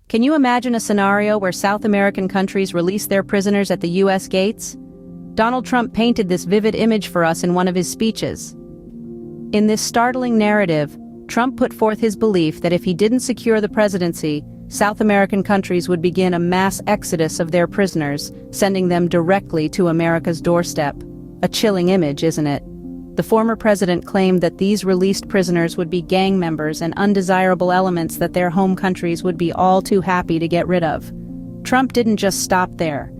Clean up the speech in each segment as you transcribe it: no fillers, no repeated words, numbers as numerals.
Can you imagine a scenario where South American countries release their prisoners at the U.S. gates? Donald Trump painted this vivid image for us in one of his speeches. In this startling narrative, Trump put forth his belief that if he didn't secure the presidency, South American countries would begin a mass exodus of their prisoners, sending them directly to America's doorstep. A chilling image, isn't it? The former president claimed that these released prisoners would be gang members and undesirable elements that their home countries would be all too happy to get rid of. Trump didn't just stop there.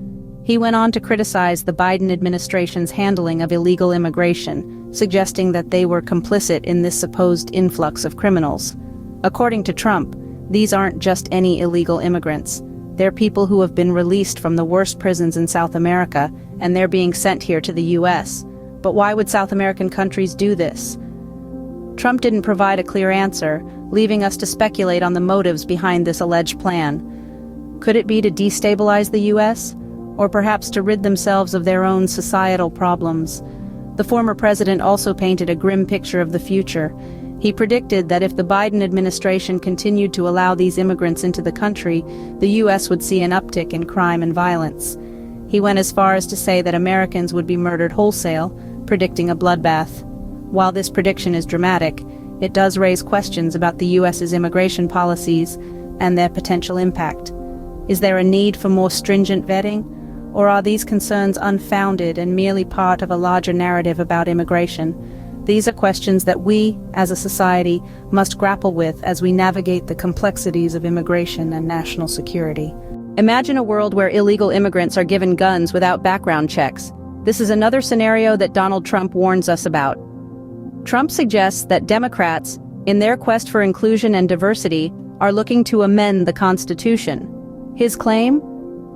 He went on to criticize the Biden administration's handling of illegal immigration, suggesting that they were complicit in this supposed influx of criminals. According to Trump, these aren't just any illegal immigrants. They're people who have been released from the worst prisons in South America, and they're being sent here to the U.S. But why would South American countries do this? Trump didn't provide a clear answer, leaving us to speculate on the motives behind this alleged plan. Could it be to destabilize the U.S., or perhaps to rid themselves of their own societal problems? The former president also painted a grim picture of the future. He predicted that if the Biden administration continued to allow these immigrants into the country, the U.S. would see an uptick in crime and violence. He went as far as to say that Americans would be murdered wholesale, predicting a bloodbath. While this prediction is dramatic, it does raise questions about the U.S.'s immigration policies and their potential impact. Is there a need for more stringent vetting, or are these concerns unfounded and merely part of a larger narrative about immigration? These are questions that we, as a society, must grapple with as we navigate the complexities of immigration and national security. Imagine a world where illegal immigrants are given guns without background checks. This is another scenario that Donald Trump warns us about. Trump suggests that Democrats, in their quest for inclusion and diversity, are looking to amend the Constitution. His claim?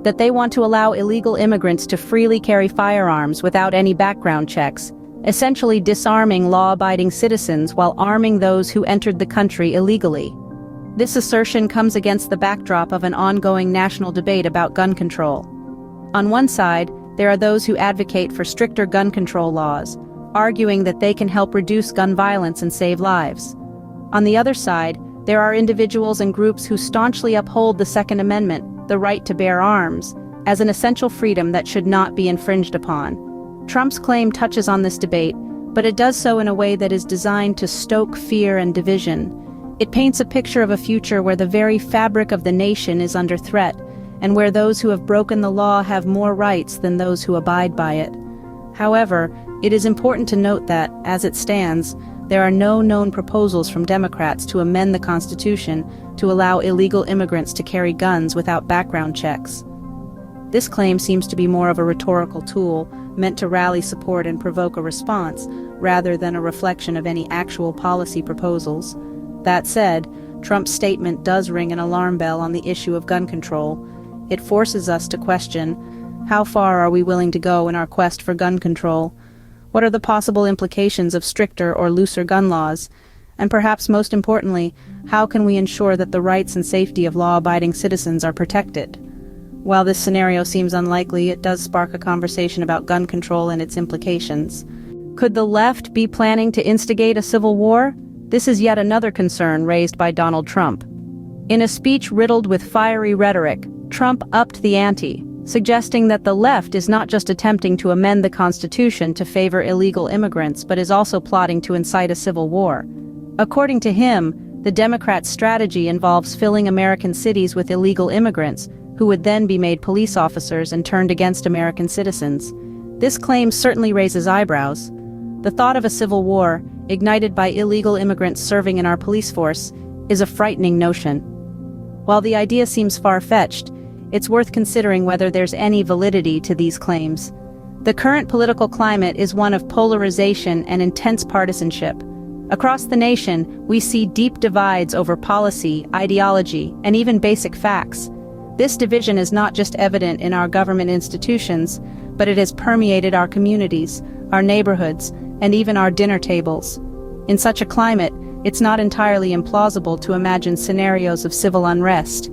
That they want to allow illegal immigrants to freely carry firearms without any background checks, essentially disarming law-abiding citizens while arming those who entered the country illegally. This assertion comes against the backdrop of an ongoing national debate about gun control. On one side, there are those who advocate for stricter gun control laws, arguing that they can help reduce gun violence and save lives. On the other side, there are individuals and groups who staunchly uphold the Second Amendment, the right to bear arms, as an essential freedom that should not be infringed upon. Trump's claim touches on this debate, but it does so in a way that is designed to stoke fear and division. It paints a picture of a future where the very fabric of the nation is under threat, and where those who have broken the law have more rights than those who abide by it. However, it is important to note that, as it stands, there are no known proposals from Democrats to amend the Constitution to allow illegal immigrants to carry guns without background checks. This claim seems to be more of a rhetorical tool, meant to rally support and provoke a response, rather than a reflection of any actual policy proposals. That said, Trump's statement does ring an alarm bell on the issue of gun control. It forces us to question, how far are we willing to go in our quest for gun control? What are the possible implications of stricter or looser gun laws? And perhaps most importantly, how can we ensure that the rights and safety of law-abiding citizens are protected? While this scenario seems unlikely, it does spark a conversation about gun control and its implications. Could the left be planning to instigate a civil war? This is yet another concern raised by Donald Trump. In a speech riddled with fiery rhetoric, Trump upped the ante, suggesting that the left is not just attempting to amend the Constitution to favor illegal immigrants, but is also plotting to incite a civil war. According to him, the Democrats' strategy involves filling American cities with illegal immigrants, who would then be made police officers and turned against American citizens. This claim certainly raises eyebrows. The thought of a civil war, ignited by illegal immigrants serving in our police force, is a frightening notion. While the idea seems far-fetched, it's worth considering whether there's any validity to these claims. The current political climate is one of polarization and intense partisanship. Across the nation, we see deep divides over policy, ideology, and even basic facts. This division is not just evident in our government institutions, but it has permeated our communities, our neighborhoods, and even our dinner tables. In such a climate, it's not entirely implausible to imagine scenarios of civil unrest.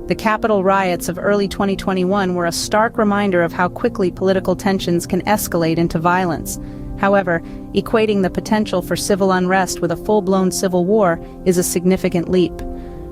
The Capitol riots of early 2021 were a stark reminder of how quickly political tensions can escalate into violence. However, equating the potential for civil unrest with a full-blown civil war is a significant leap.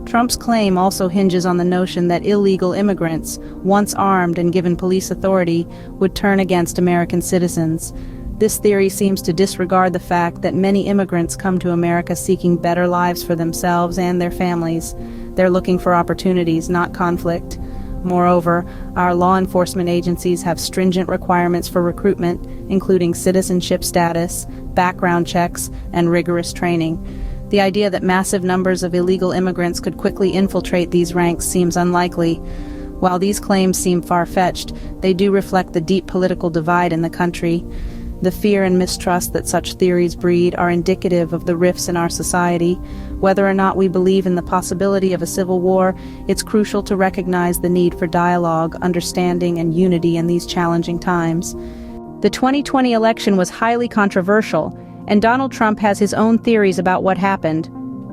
Trump's claim also hinges on the notion that illegal immigrants, once armed and given police authority, would turn against American citizens. This theory seems to disregard the fact that many immigrants come to America seeking better lives for themselves and their families. They're looking for opportunities, not conflict. Moreover, our law enforcement agencies have stringent requirements for recruitment, including citizenship status, background checks, and rigorous training. The idea that massive numbers of illegal immigrants could quickly infiltrate these ranks seems unlikely. While these claims seem far-fetched, they do reflect the deep political divide in the country. The fear and mistrust that such theories breed are indicative of the rifts in our society. Whether or not we believe in the possibility of a civil war, it's crucial to recognize the need for dialogue, understanding, and unity in these challenging times. The 2020 election was highly controversial, and Donald Trump has his own theories about what happened.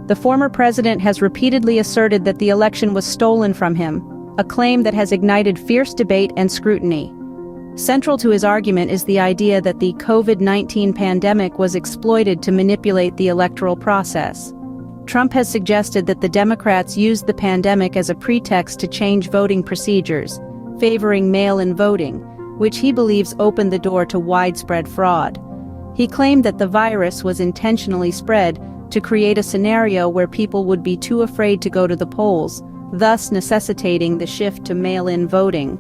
The former president has repeatedly asserted that the election was stolen from him, a claim that has ignited fierce debate and scrutiny. Central to his argument is the idea that the COVID-19 pandemic was exploited to manipulate the electoral process. Trump has suggested that the Democrats used the pandemic as a pretext to change voting procedures, favoring mail-in voting, which he believes opened the door to widespread fraud. He claimed that the virus was intentionally spread to create a scenario where people would be too afraid to go to the polls, thus necessitating the shift to mail-in voting.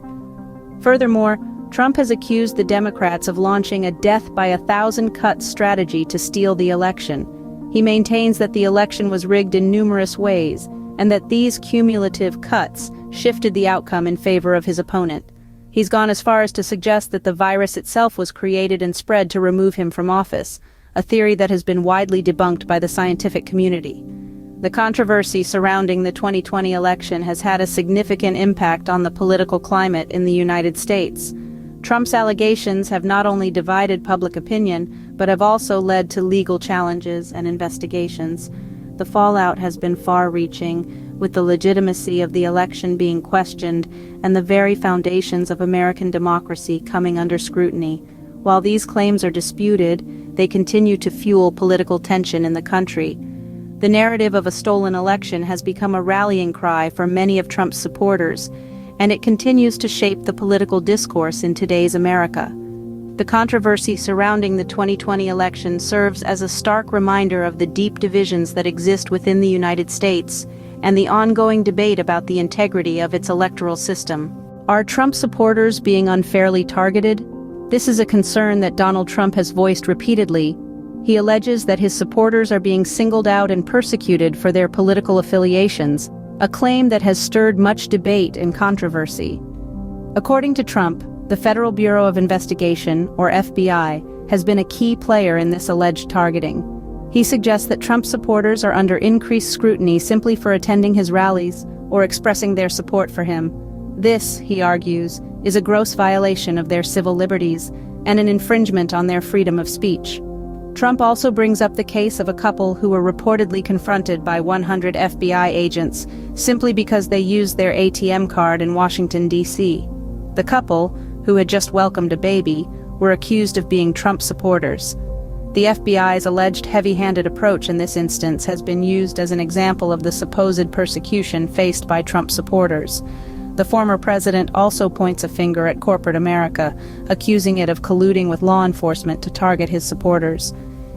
Furthermore, Trump has accused the Democrats of launching a death-by-a-thousand-cuts strategy to steal the election. He maintains that the election was rigged in numerous ways, and that these cumulative cuts shifted the outcome in favor of his opponent. He's gone as far as to suggest that the virus itself was created and spread to remove him from office, a theory that has been widely debunked by the scientific community. The controversy surrounding the 2020 election has had a significant impact on the political climate in the United States. Trump's allegations have not only divided public opinion, but have also led to legal challenges and investigations. The fallout has been far-reaching, with the legitimacy of the election being questioned and the very foundations of American democracy coming under scrutiny. While these claims are disputed, they continue to fuel political tension in the country. The narrative of a stolen election has become a rallying cry for many of Trump's supporters, and it continues to shape the political discourse in today's America. The controversy surrounding the 2020 election serves as a stark reminder of the deep divisions that exist within the United States and the ongoing debate about the integrity of its electoral system. Are Trump supporters being unfairly targeted? This is a concern that Donald Trump has voiced repeatedly. He alleges that his supporters are being singled out and persecuted for their political affiliations, a claim that has stirred much debate and controversy. According to Trump, the Federal Bureau of Investigation, or FBI, has been a key player in this alleged targeting. He suggests that Trump supporters are under increased scrutiny simply for attending his rallies or expressing their support for him. This, he argues, is a gross violation of their civil liberties and an infringement on their freedom of speech. Trump also brings up the case of a couple who were reportedly confronted by 100 FBI agents simply because they used their ATM card in Washington, D.C. The couple, who had just welcomed a baby, were accused of being Trump supporters. The FBI's alleged heavy-handed approach in this instance has been used as an example of the supposed persecution faced by Trump supporters. The former president also points a finger at corporate America, accusing it of colluding with law enforcement to target his supporters.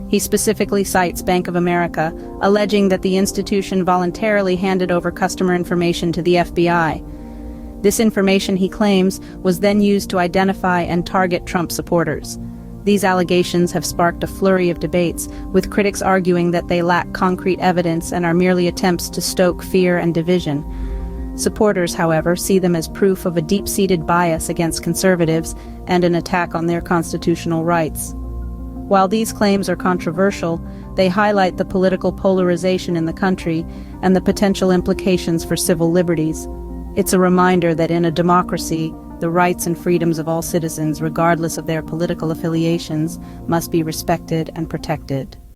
He specifically cites Bank of America, alleging that the institution voluntarily handed over customer information to the FBI. This information, he claims, was then used to identify and target Trump supporters. These allegations have sparked a flurry of debates, with critics arguing that they lack concrete evidence and are merely attempts to stoke fear and division. Supporters, however, see them as proof of a deep-seated bias against conservatives and an attack on their constitutional rights. While these claims are controversial, they highlight the political polarization in the country and the potential implications for civil liberties. It's a reminder that in a democracy, the rights and freedoms of all citizens, regardless of their political affiliations, must be respected and protected.